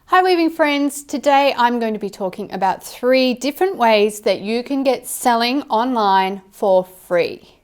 Hi weaving friends, today I'm going to be talking about 3 different ways that you can get selling online for free.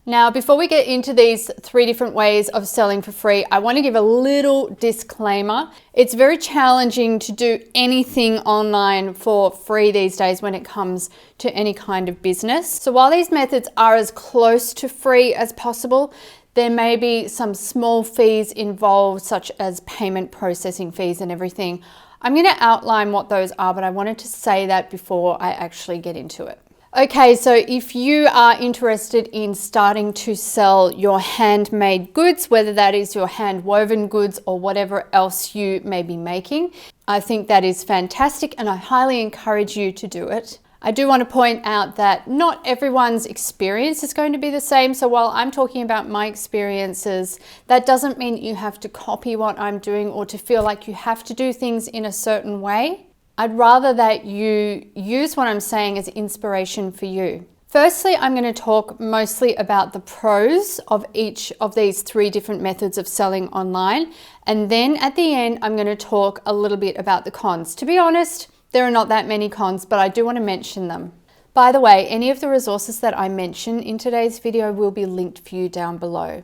Now before we get into these 3 different ways of selling for free, I want to give a little disclaimer. It's very challenging to do anything online for free these days when it comes to any kind of business. So while these methods are as close to free as possible, there may be some small fees involved, such as payment processing fees and everything. I'm going to outline what those are, but I wanted to say that before I actually get into it. Okay, so if you are interested in starting to sell your handmade goods, whether that is your hand woven goods or whatever else you may be making, I think that is fantastic and I highly encourage you to do it. I do want to point out that not everyone's experience is going to be the same. So while I'm talking about my experiences, that doesn't mean you have to copy what I'm doing or to feel like you have to do things in a certain way. I'd rather that you use what I'm saying as inspiration for you. Firstly, I'm going to talk mostly about the pros of each of these 3 different methods of selling online. And then at the end, I'm going to talk a little bit about the cons. To be honest, there are not that many cons, but I do want to mention them. By the way, any of the resources that I mention in today's video will be linked for you down below.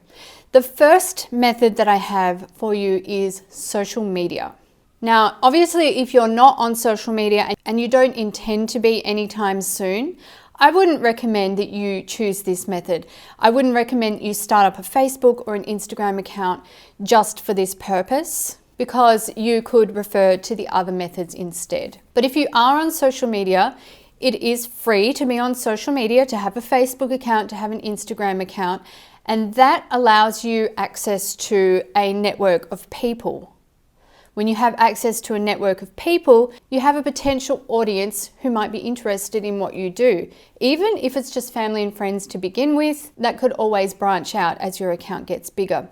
The first method that I have for you is social media. Now, obviously, if you're not on social media and you don't intend to be anytime soon, I wouldn't recommend that you choose this method. I wouldn't recommend you start up a Facebook or an Instagram account just for this purpose, because you could refer to the other methods instead. But if you are on social media, it is free to be on social media, to have a Facebook account, to have an Instagram account, and that allows you access to a network of people. When you have access to a network of people, you have a potential audience who might be interested in what you do. Even if it's just family and friends to begin with, that could always branch out as your account gets bigger.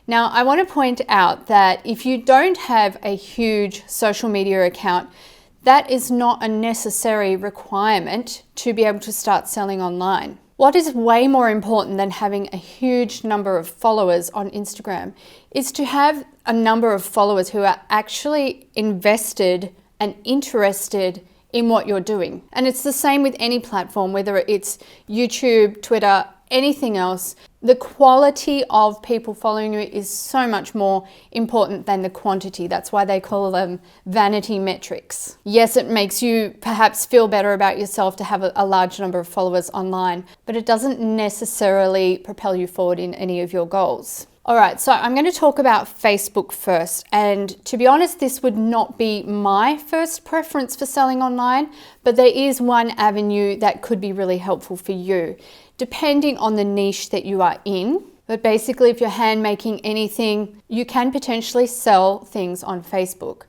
Now, I want to point out that if you don't have a huge social media account, that is not a necessary requirement to be able to start selling online. What is way more important than having a huge number of followers on Instagram is to have a number of followers who are actually invested and interested in what you're doing. And it's the same with any platform, whether it's YouTube, Twitter, anything else. The quality of people following you is so much more important than the quantity. That's why they call them vanity metrics. Yes, it makes you perhaps feel better about yourself to have a large number of followers online, but it doesn't necessarily propel you forward in any of your goals. All right, so I'm going to talk about Facebook first. And to be honest, this would not be my first preference for selling online, but there is one avenue that could be really helpful for you, depending on the niche that you are in. But basically, if you're hand making anything, you can potentially sell things on Facebook.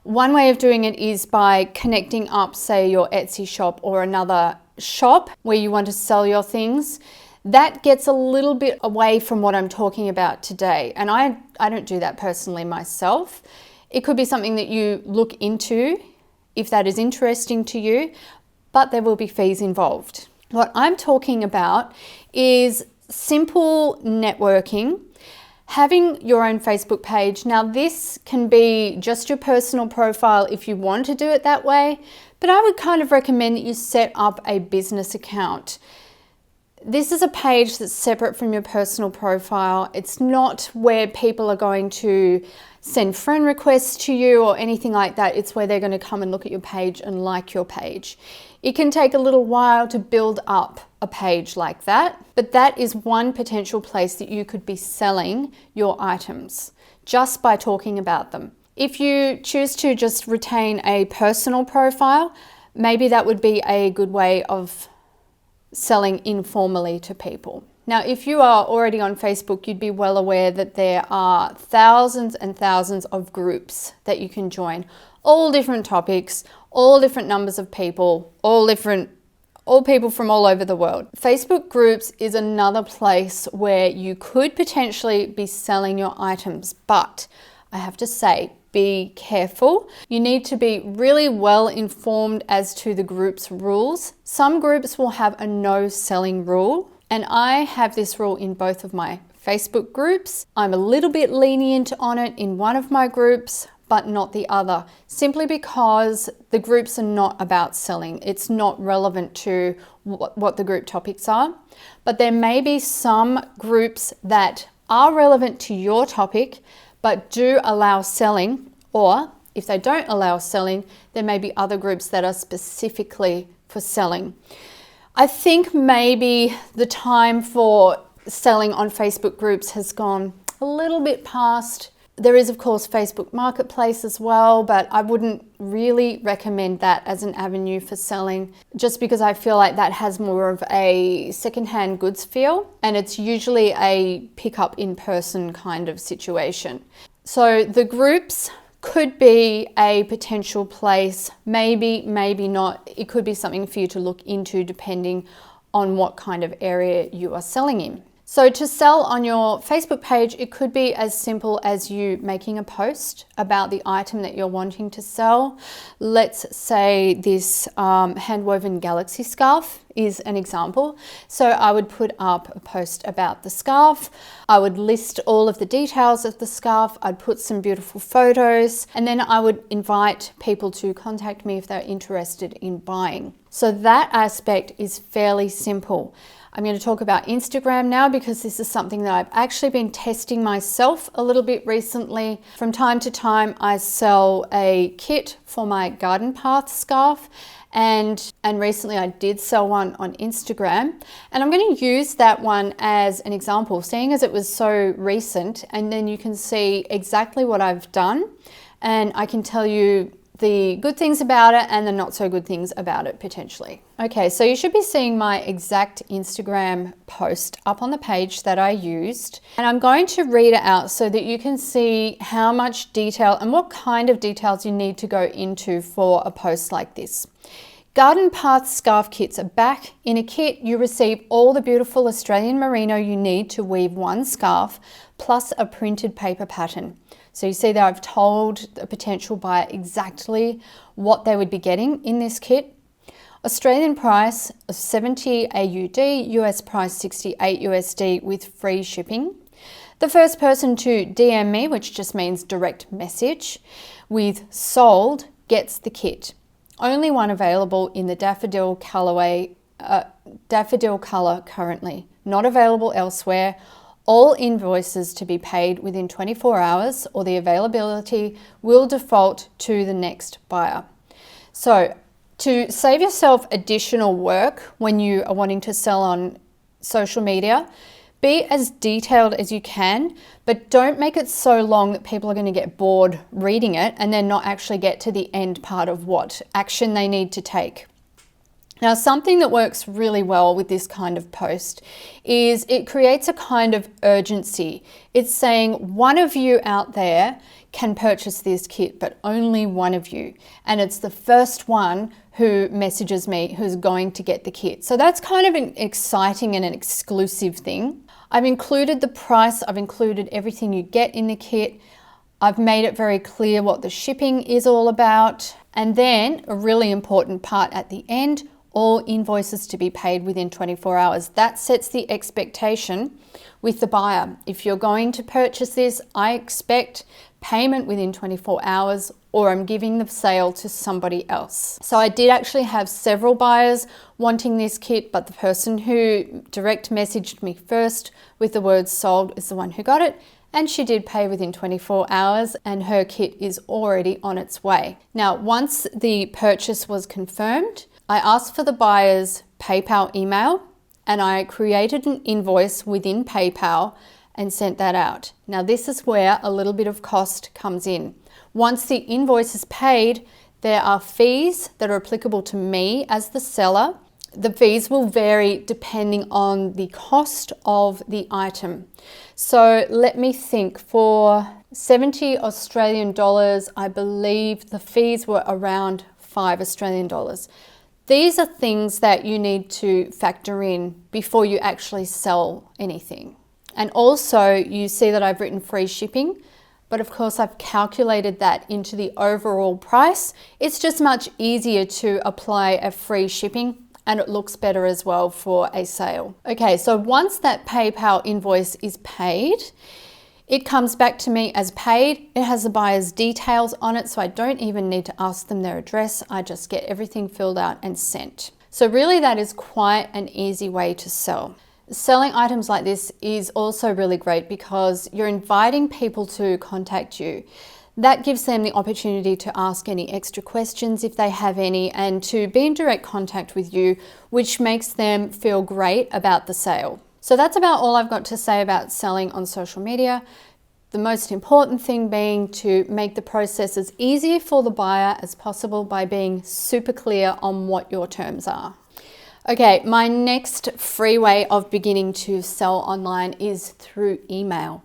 One way of doing it is by connecting up, say, your Etsy shop or another shop where you want to sell your things. That gets a little bit away from what I'm talking about today. And I don't do that personally myself. It could be something that you look into if that is interesting to you, but there will be fees involved. What I'm talking about is simple networking, having your own Facebook page. Now, this can be just your personal profile if you want to do it that way, but I would kind of recommend that you set up a business account. This is a page that's separate from your personal profile. It's not where people are going to send friend requests to you or anything like that. It's where they're going to come and look at your page and like your page. It can take a little while to build up a page like that, but that is one potential place that you could be selling your items just by talking about them. If you choose to just retain a personal profile, maybe that would be a good way of selling informally to people. Now, if you are already on Facebook, you'd be well aware that there are thousands and thousands of groups that you can join, all different topics, all different numbers of people, all people from all over the world. Facebook groups is another place where you could potentially be selling your items, but I have to say, be careful. You need to be really well informed as to the group's rules. Some groups will have a no selling rule, and I have this rule in both of my Facebook groups. I'm a little bit lenient on it in one of my groups, but not the other, simply because the groups are not about selling. It's not relevant to what the group topics are. But there may be some groups that are relevant to your topic, but do allow selling, or if they don't allow selling, there may be other groups that are specifically for selling. I think maybe the time for selling on Facebook groups has gone a little bit past. There is, of course, Facebook Marketplace as well, but I wouldn't really recommend that as an avenue for selling, just because I feel like that has more of a secondhand goods feel, and it's usually a pick up in person kind of situation. So the groups could be a potential place, maybe not. It could be something for you to look into depending on what kind of area you are selling in. So to sell on your Facebook page, it could be as simple as you making a post about the item that you're wanting to sell. Let's say this hand-woven galaxy scarf is an example. So I would put up a post about the scarf. I would list all of the details of the scarf. I'd put some beautiful photos, and then I would invite people to contact me if they're interested in buying. So that aspect is fairly simple. I'm going to talk about Instagram now, because this is something that I've actually been testing myself a little bit recently. From time to time, I sell a kit for my garden path scarf, and recently I did sell one on Instagram, and I'm going to use that one as an example, seeing as it was so recent, and then you can see exactly what I've done, and I can tell you the good things about it and the not so good things about it potentially. Okay, so you should be seeing my exact Instagram post up on the page that I used, and I'm going to read it out so that you can see how much detail and what kind of details you need to go into for a post like this. Garden Path scarf kits are back. In a kit, you receive all the beautiful Australian merino you need to weave one scarf, plus a printed paper pattern. So you see that I've told a potential buyer exactly what they would be getting in this kit. Australian price of 70 AUD, US price 68 USD with free shipping. The first person to DM me, which just means direct message, with sold gets the kit. Only one available in the daffodil colorway, daffodil color currently. Not available elsewhere. All invoices to be paid within 24 hours, or the availability will default to the next buyer. So to save yourself additional work when you are wanting to sell on social media, be as detailed as you can, but don't make it so long that people are going to get bored reading it and then not actually get to the end part of what action they need to take. Now, something that works really well with this kind of post is it creates a kind of urgency. It's saying one of you out there can purchase this kit, but only one of you. And it's the first one who messages me who's going to get the kit. So that's kind of an exciting and an exclusive thing. I've included the price. I've included everything you get in the kit. I've made it very clear what the shipping is all about. And then a really important part at the end, all invoices to be paid within 24 hours. That sets the expectation with the buyer. If you're going to purchase this, I expect payment within 24 hours, or I'm giving the sale to somebody else. So I did actually have several buyers wanting this kit, but the person who direct messaged me first with the word sold is the one who got it. And she did pay within 24 hours, and her kit is already on its way. Now, once the purchase was confirmed, I asked for the buyer's PayPal email, and I created an invoice within PayPal and sent that out. Now, this is where a little bit of cost comes in. Once the invoice is paid, there are fees that are applicable to me as the seller. The fees will vary depending on the cost of the item. So let me think, for 70 Australian dollars, I believe the fees were around 5 Australian dollars. These are things that you need to factor in before you actually sell anything. And also you see that I've written free shipping, but of course I've calculated that into the overall price. It's just much easier to apply a free shipping, and it looks better as well for a sale. Okay, so once that PayPal invoice is paid, It comes back to me as paid. It has the buyer's details on it, so I don't even need to ask them their address. I just get everything filled out and sent. So really that is quite an easy way to sell. Selling items like this is also really great because you're inviting people to contact you. That gives them the opportunity to ask any extra questions if they have any, and to be in direct contact with you, which makes them feel great about the sale. So that's about all I've got to say about selling on social media. The most important thing being to make the process as easy for the buyer as possible by being super clear on what your terms are. Okay, my next free way of beginning to sell online is through email.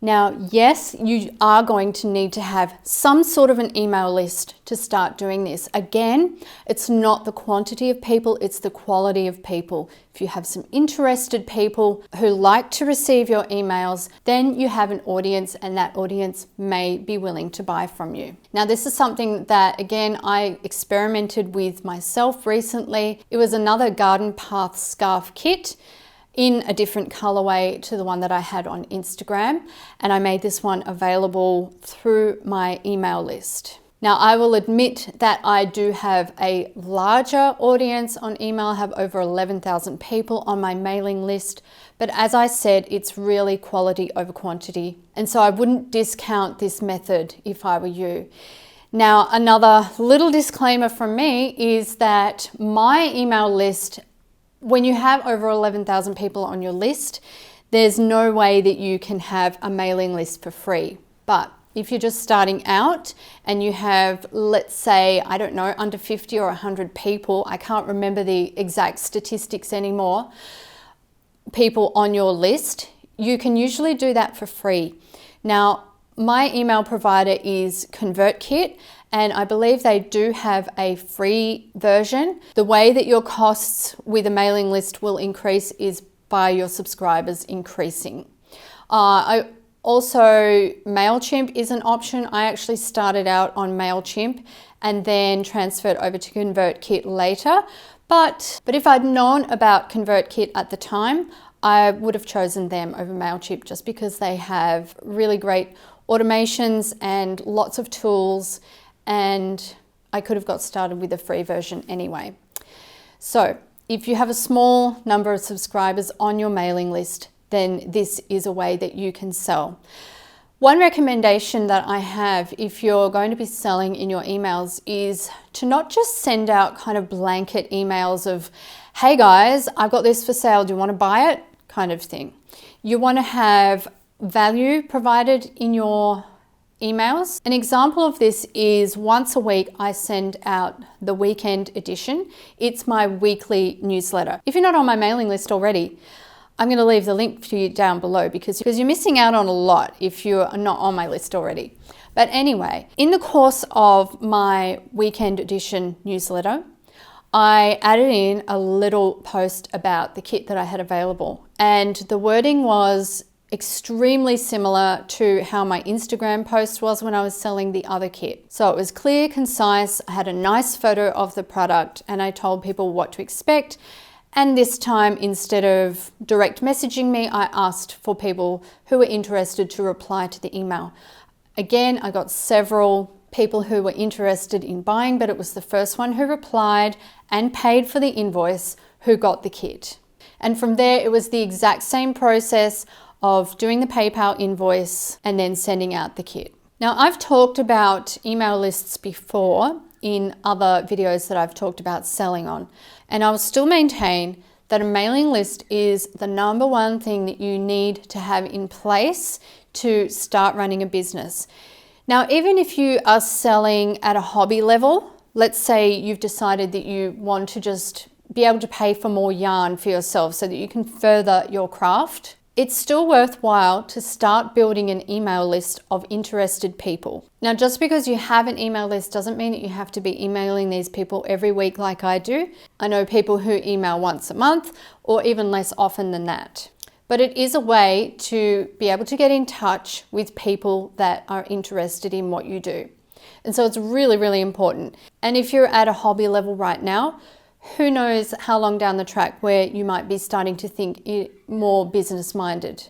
Now, yes, you are going to need to have some sort of an email list to start doing this. Again, it's not the quantity of people, it's the quality of people. If you have some interested people who like to receive your emails, then you have an audience, and that audience may be willing to buy from you. Now, this is something that, again, I experimented with myself recently. It was another garden path scarf kit in a different colorway to the one that I had on Instagram, and I made this one available through my email list. Now, I will admit that I do have a larger audience on email. I have over 11,000 people on my mailing list, but as I said, it's really quality over quantity, and so I wouldn't discount this method if I were you. Now, another little disclaimer from me is that my email list, when you have over 11,000 people on your list, there's no way that you can have a mailing list for free. But if you're just starting out and you have, let's say, I don't know, under 50 or 100 people, I can't remember the exact statistics anymore, people on your list, you can usually do that for free. Now, my email provider is Convertkit, and I believe they do have a free version. The way that your costs with a mailing list will increase is by your subscribers increasing. Also, MailChimp is an option. I actually started out on MailChimp and then transferred over to Convertkit later. But if I'd known about Convertkit at the time, I would have chosen them over MailChimp just because they have really great automations and lots of tools, and I could have got started with a free version anyway. So if you have a small number of subscribers on your mailing list, then this is a way that you can sell. One recommendation that I have if you're going to be selling in your emails is to not just send out kind of blanket emails of, hey guys, I've got this for sale, do you want to buy it? Kind of thing. You want to have value provided in your emails. An example of this is once a week I send out the weekend edition. It's my weekly newsletter. If you're not on my mailing list already, I'm going to leave the link for you down below because you're missing out on a lot if you're not on my list already. But anyway, in the course of my weekend edition newsletter, I added in a little post about the kit that I had available, and the wording was extremely similar to how my Instagram post was when I was selling the other kit. So it was clear, concise, I had a nice photo of the product, and I told people what to expect. And this time, instead of direct messaging me, I asked for people who were interested to reply to the email. Again, I got several people who were interested in buying, but it was the first one who replied and paid for the invoice who got the kit. And from there, it was the exact same process of doing the PayPal invoice and then sending out the kit. Now, I've talked about email lists before in other videos that I've talked about selling on, and I will still maintain that a mailing list is the number one thing that you need to have in place to start running a business. Now, even if you are selling at a hobby level, let's say you've decided that you want to just be able to pay for more yarn for yourself so that you can further your craft, it's still worthwhile to start building an email list of interested people. Now, just because you have an email list doesn't mean that you have to be emailing these people every week like I do. I know people who email once a month or even less often than that. But it is a way to be able to get in touch with people that are interested in what you do. And so it's really, really important. And if you're at a hobby level right now, who knows how long down the track where you might be starting to think more business-minded.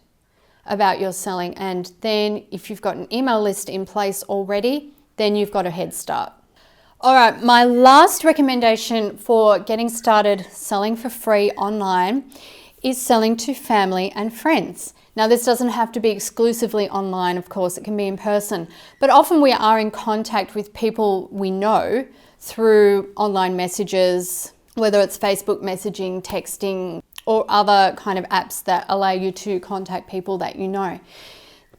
about your selling. And then if you've got an email list in place already, then you've got a head start. All right, my last recommendation for getting started selling for free online is selling to family and friends. Now, this doesn't have to be exclusively online, of course, it can be in person, but often we are in contact with people we know through online messages, whether it's Facebook messaging, texting, or other kind of apps that allow you to contact people that you know.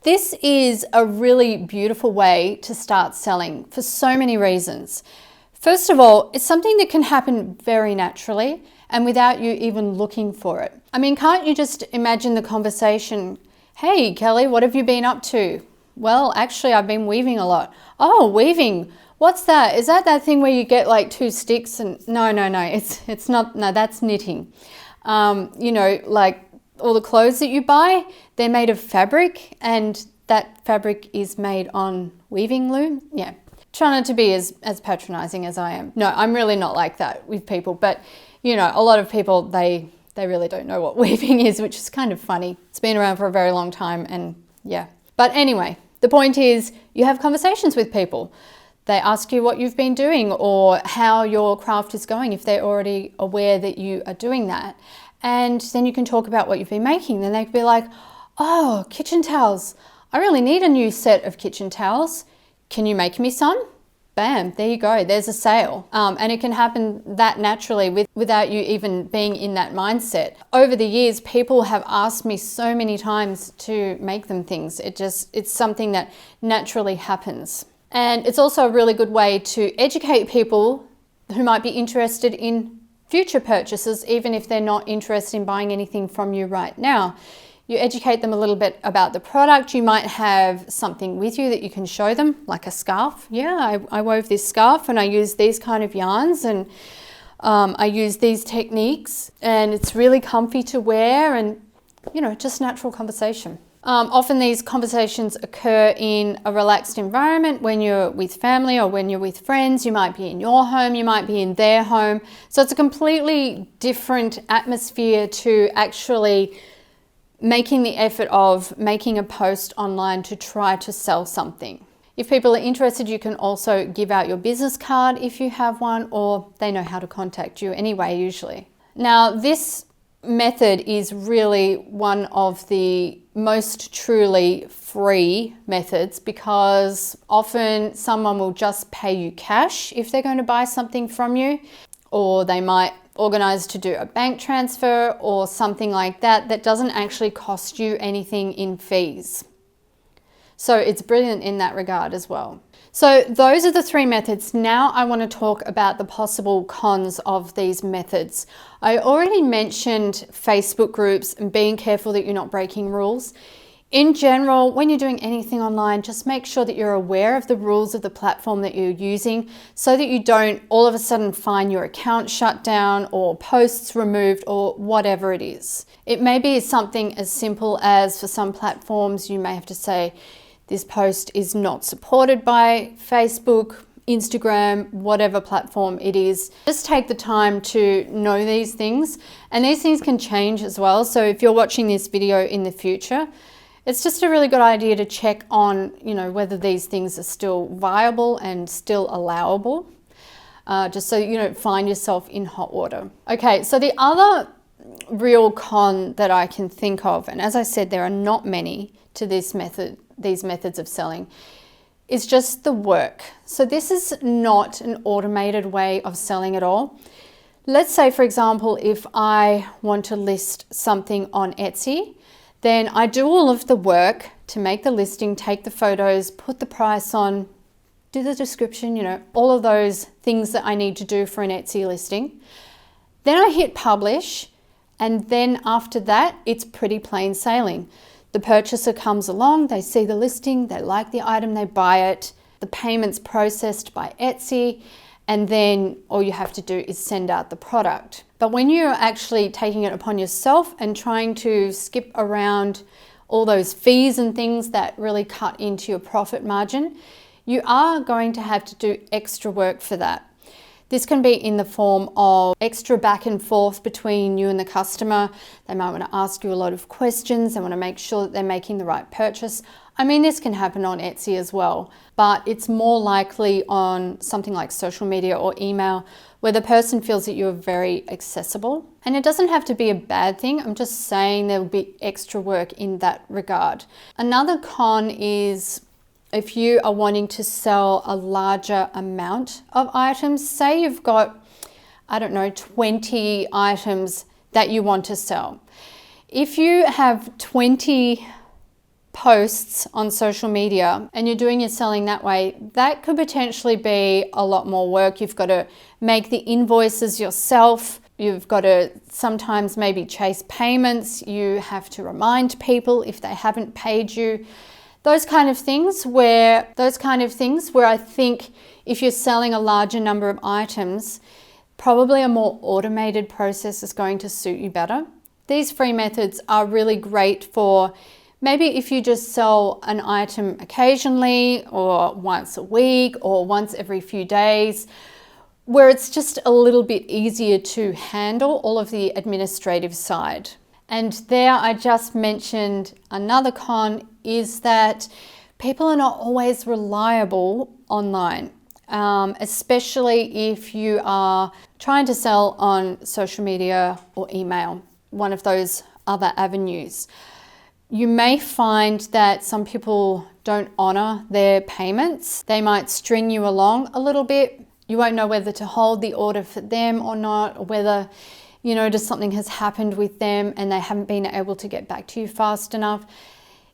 This is a really beautiful way to start selling for so many reasons. First of all, it's something that can happen very naturally and without you even looking for it. I mean, can't you just imagine the conversation? Hey, Kelly, what have you been up to? Well, actually, I've been weaving a lot. Oh, weaving. What's that? Is that thing where you get like 2 sticks and no, it's not. No, that's knitting. You know, like all the clothes that you buy, they're made of fabric and that fabric is made on weaving loom. Yeah. Try not to be as patronizing as I am. No, I'm really not like that with people, but you know, a lot of people, they really don't know what weaving is, which is kind of funny. It's been around for a very long time and yeah. But anyway, the point is you have conversations with people. They ask you what you've been doing or how your craft is going if they're already aware that you are doing that. And then you can talk about what you've been making. Then they could be like, oh, kitchen towels. I really need a new set of kitchen towels. Can you make me some? Bam, there you go, there's a sale. And it can happen that naturally without you even being in that mindset. Over the years, people have asked me so many times to make them things. It's something that naturally happens. And it's also a really good way to educate people who might be interested in future purchases, even if they're not interested in buying anything from you right now. You educate them a little bit about the product. You might have something with you that you can show them, like a scarf. Yeah, I wove this scarf and I use these kind of yarns and I use these techniques and it's really comfy to wear and, you know, just natural conversation. Often these conversations occur in a relaxed environment when you're with family or when you're with friends. You might be in your home, you might be in their home. So it's a completely different atmosphere to actually making the effort of making a post online to try to sell something. If people are interested, you can also give out your business card if you have one, or they know how to contact you anyway, usually. Now, this method is really one of the most truly free methods because often someone will just pay you cash if they're going to buy something from you, or they might organize to do a bank transfer or something like that that doesn't actually cost you anything in fees. So it's brilliant in that regard as well. So those are the 3 methods. Now I want to talk about the possible cons of these methods. I already mentioned Facebook groups and being careful that you're not breaking rules. In general, when you're doing anything online, just make sure that you're aware of the rules of the platform that you're using so that you don't all of a sudden find your account shut down or posts removed or whatever it is. It may be something as simple as for some platforms, you may have to say, this post is not supported by Facebook, Instagram, whatever platform it is. Just take the time to know these things, and these things can change as well. So if you're watching this video in the future, it's just a really good idea to check on, you know, whether these things are still viable and still allowable, just so you don't find yourself in hot water. Okay, so the other real con that I can think of, and as I said, there are not many to these methods of selling, is just the work. So this is not an automated way of selling at all. Let's say, for example, if I want to list something on Etsy, then I do all of the work to make the listing, take the photos, put the price on, do the description, you know, all of those things that I need to do for an Etsy listing. Then I hit publish, and then after that, it's pretty plain sailing. The purchaser comes along, they see the listing, they like the item, they buy it, the payment's processed by Etsy, and then all you have to do is send out the product. But when you're actually taking it upon yourself and trying to skip around all those fees and things that really cut into your profit margin, you are going to have to do extra work for that. This can be in the form of extra back and forth between you and the customer. They might want to ask you a lot of questions. They want to make sure that they're making the right purchase. I mean, this can happen on Etsy as well, but it's more likely on something like social media or email, where the person feels that you're very accessible. And it doesn't have to be a bad thing. I'm just saying there will be extra work in that regard. Another con is if you are wanting to sell a larger amount of items. Say you've got, I don't know, 20 items that you want to sell. If you have 20 posts on social media and you're doing your selling that way, that could potentially be a lot more work. You've got to make the invoices yourself. You've got to sometimes maybe chase payments. You have to remind people if they haven't paid you. Those kind of things where I think if you're selling a larger number of items, probably a more automated process is going to suit you better. These free methods are really great for maybe if you just sell an item occasionally or once a week or once every few days, where it's just a little bit easier to handle all of the administrative side. And there I just mentioned another con is that people are not always reliable online, especially if you are trying to sell on social media or email, one of those other avenues. You may find that some people don't honor their payments. They might string you along a little bit. You won't know whether to hold the order for them or not, or whether you notice something has happened with them and they haven't been able to get back to you fast enough.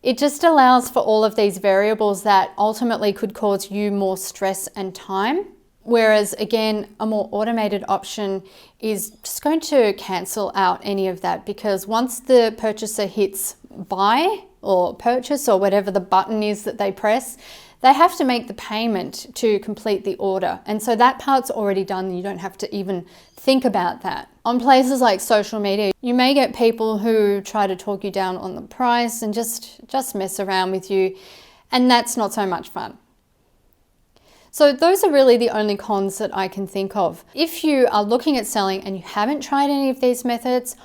It just allows for all of these variables that ultimately could cause you more stress and time. Whereas again, a more automated option is just going to cancel out any of that, because once the purchaser hits buy or purchase or whatever the button is that they press, they have to make the payment to complete the order. And so that part's already done. You don't have to even think about that. On places like social media, you may get people who try to talk you down on the price and just mess around with you. And that's not so much fun. So those are really the only cons that I can think of. If you are looking at selling and you haven't tried any of these methods,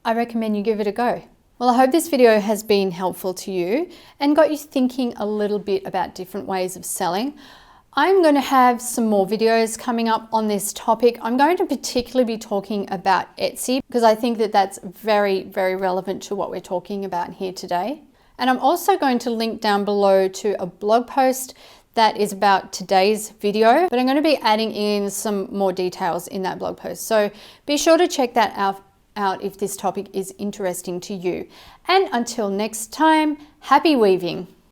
I recommend you give it a go. Well, I hope this video has been helpful to you and got you thinking a little bit about different ways of selling. I'm going to have some more videos coming up on this topic. I'm going to particularly be talking about Etsy because I think that that's very, very relevant to what we're talking about here today. And I'm also going to link down below to a blog post that is about today's video, but I'm going to be adding in some more details in that blog post. So be sure to check that out if this topic is interesting to you. And until next time, happy weaving.